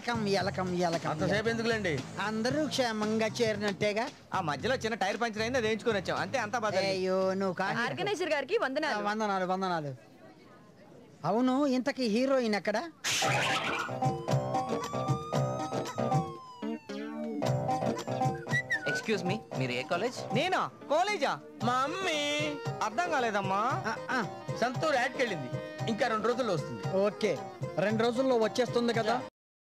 ఎలకం ఎలకం ఎలకం. అంతసేపు ఎందుకులేండి? అందరూ క్షేమంగా చేరినట్టేగా. ఆ మధ్యలో చిన్న టైర్ పంచర్ అయింది, అది వేయించుకొని వచ్చాం అంతే. అంతా బాగా. అయ్యో నువ్వు కానీ ఆర్గనైజర్ గారికి వందనాలు. వందనాలు వందనాలు. అవును, ఇంతకీ హీరోయిన్ ఎక్కడ? ఎక్స్క్యూజ్ మీ, మీరు ఏ కాలేజ్? నేనా? కాలేజా? మా అమ్మి అర్థం కాలేదమ్మా. సంతూర్ యాడ్కి వెళ్ళింది, ఇంకా 2 రోజుల్లో వస్తుంది. ఓకే, 2 రోజుల్లో వచ్చేస్తుంది కదా.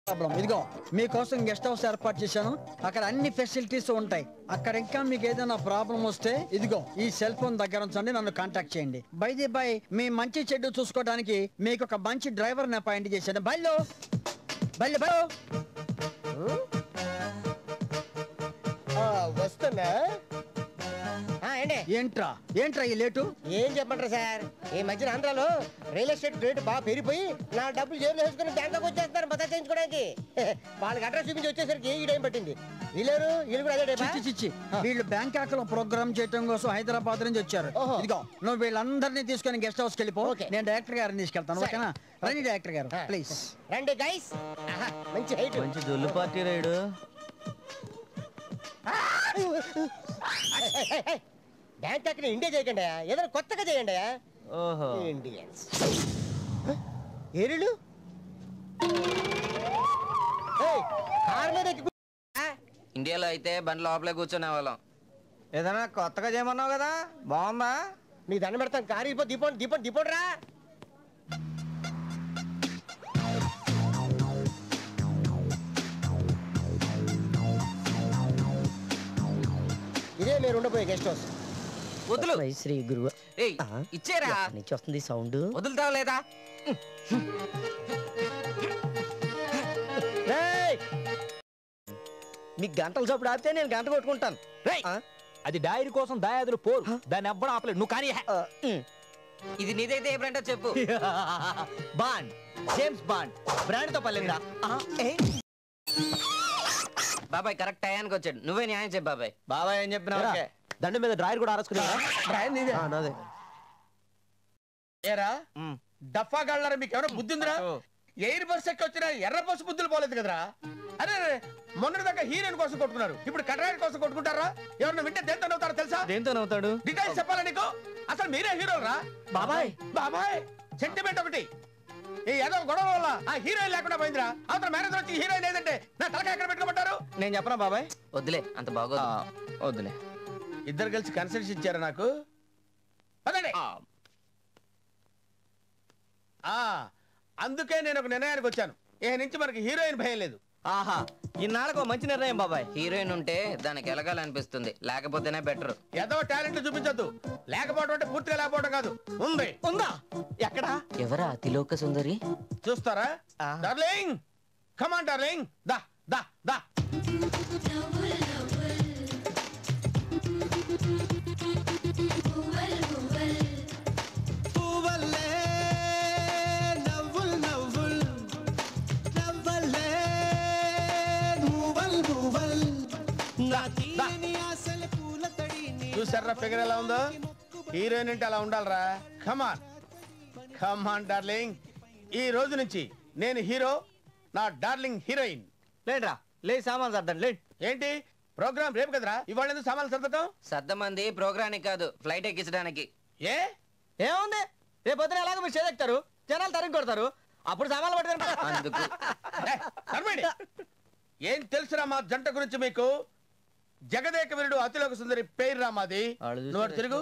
ప్రాబ్లం ఇదిగో, మీకోసం గెస్ట్ హౌస్ ఏర్పాటు చేశాను. అక్కడ అన్ని ఫెసిలిటీస్ ఉంటాయి. అక్కడ ఇంకా మీకు ఏదైనా ప్రాబ్లం వస్తే ఇదిగో ఈ సెల్ ఫోన్ దగ్గర ఉంచండి, నన్ను కాంటాక్ట్ చేయండి. బై మీ మంచి చెడ్డు చూసుకోవడానికి మీకు ఒక మంచి డ్రైవర్ని అపాయింట్ చేశాను. బయలు వస్తున్నా. ఏంట్రా ఈ లేటు? ఏం చెప్పంటారు సార్, ఈ మధ్యన ఆంధ్రాలో రియల్ ఎస్టేట్ రేటు బాగా పెరిగిపోయి నా డబ్బులు జేబులో వేసుకుని బ్యాంకాక్ వచ్చేస్తారు బతా చేయించుకోవడానికి. వాళ్ళకి అడ్రస్ చూపించి వచ్చేసరికి ఈ టైం పట్టింది. వీళ్ళు కూడా అదే చిచ్చి వీళ్ళు బ్యాంకాక్ లో ప్రోగ్రామ్ చేయడం కోసం హైదరాబాద్ నుంచి వచ్చారు. ఇదిగో నువ్వు వీళ్ళందరినీ తీసుకొని గెస్ట్ హౌస్ కి వెళ్ళిపో. నేను డైరెక్టర్ గారిని తీసుకెళ్తాను. ఓకేనా? రండి డైరెక్టర్ గారు ప్లీజ్ రండి గైస్. మంచి హైట్, మంచి జొల్లు పార్టీ రైడు. బ్యాంకాక్ ని ఇండియా చేయకండి, ఏదైనా కొత్తగా చేయండి. ఓహో, ఇండియన్స్ ఏరిలు కార్ మీద ఇండియాలో అయితే బండి లోపలే కూర్చునే వాళ్ళం. ఏదైనా కొత్తగా చేయమన్నావు కదా, బాగుందా? నీ దండం పెడతాను, కారు ఇపో దీపం రా. ఇదే మీరు ఉండబోయే గెస్ట్ హౌస్. వదులు. శ్రీ గురువు ఏయ్, ఇచ్చేరా. నుంచి వస్తుంది సౌండ్. వదులుతావు లేదా? మీకు గంటలు చప్పుడు ఆపితే నేను గంట కొట్టుకుంటాను. అది డైరీ కోసం దాయాదులు పోరు, దాన్ని ఎవ్వడం ఆపలేదు. నువ్వు కానీ ఇది నీదైతే ఏ బ్రాండో చెప్పు. బాండ్, జేమ్స్ బాండ్ బ్రాండ్ తో పర్లేదురా. బాబాయ్ కరెక్ట్ టయానికి వచ్చాడు. నువ్వే న్యాయం చెప్పు బాబాయ్. బాబాయ్ ఏం చెప్పినా దండ మీద డ్రాయర్ కూడా ఆరేసుకున్నా. ఏరా డఫా గళ్ళరా, మీకు ఎవరో బుద్ధి ఉందిరా? ఎయిర్ బస్ ఎక్కి వచ్చినా ఎర్ర బస్సు బుద్ధులు పోలేదు కదరా. అరే మొన్న దాకా హీరోయిన్ కోసం కొట్టుకున్నారు, ఇప్పుడు కట్రాయిన్ కోసం కొట్టుకుంటారా? ఎవరన్నా వింటే దేంతో నవ్వుతారో తెలుసా? దేంతో నవ్వుతాడు? డీటెయిల్స్ చెప్పాలా నీకు? అసలు మీరే హీరోరా? బాబాయ్ సెంటిమెంట్ ఒకటి. ఈ ఏదో గొడవ వల్ల ఆ హీరోయిన్ లేకుండా పోయిందిరా. అవతల మ్యారేజ్ వచ్చి హీరోయిన్ ఏదంటే నా తలకాయ ఎక్కడ పెట్టుకోమంటారు? నేను చెప్పనా బాబాయ్? వద్దులే, అంత బాగోదు. వద్దులే. ఇద్దరు కలిసి కన్సల్టేషన్ ఇచ్చారా నాకు? పదండి. అందుకే నేను ఒక నిర్ణయానికి వచ్చాను. ఏ నుంచి మనకి హీరోయిన్ భయం లేదు. ఆహా, ఇన్నాళ్ళకు మంచి నిర్ణయం బాబాయ్. హీరోయిన్ ఉంటే దానికి ఎలగాలనిపిస్తుంది, లేకపోతేనే బెటర్. ఏదో టాలెంట్ చూపించొద్దు. లేకపోవడం అంటే పూర్తిగా లేకపోవడం కాదు, ఉంది. ఉందా? ఎక్కడా? ఎవరా తిలోక సుందరి? చూస్తారా? డార్లింగ్, కమాన్ డార్లింగ్, దా దా దా. చూసారా ఫిగర్ ఎలా ఉందో? హీరోయిన్ అంటే అలా ఉండాలరా. కమాన్ డార్లింగ్, ఈ రోజు నుంచి నేను హీరో, నా డార్లింగ్ హీరోయిన్. లేట్రా, లే సామాన్ సర్దండి. లేట్ ఏంటి? ప్రోగ్రామ్ రేపు కదరా, ఇవాళ ఎందుకు సామాన్లు సర్దటం? సర్దమంది ప్రోగ్రానికి కాదు, ఫ్లైట్ ఎక్కించడానికి. ఏముంది? రేపు పొద్దున ఎలాగో మీరు చేదెక్తారు, జనాలు తరిగి కొడతారు, అప్పుడు సామాన్లు పట్టుకుంటారు. అందుకు ఏం తెలుసురా మా జంట గురించి మీకు? జగదేక వీరుడు అతిలోక సుందరి పేరు రామాది. నువ్వు తిరుగు.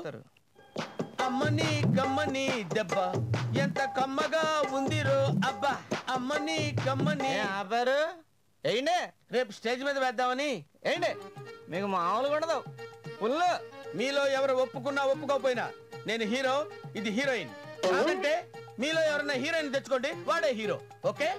అమ్మని కమ్మని దెబ్బ ఎంత కమ్మగా ఉందిరో అబ్బా. అమ్మని కమ్మని ఆపారు. ఏంటి రేపు స్టేజ్ మీద వేద్దామని? ఏంటి మీకు మామూలుగా ఉండదు ఫుల్. మీలో ఎవరు ఒప్పుకున్నా ఒప్పుకోకపోయినా నేను హీరో, ఇది హీరోయిన్. అంటే మీలో ఎవరన్నా హీరోయిన్ తెచ్చుకోండి, వాడే హీరో. ఓకే?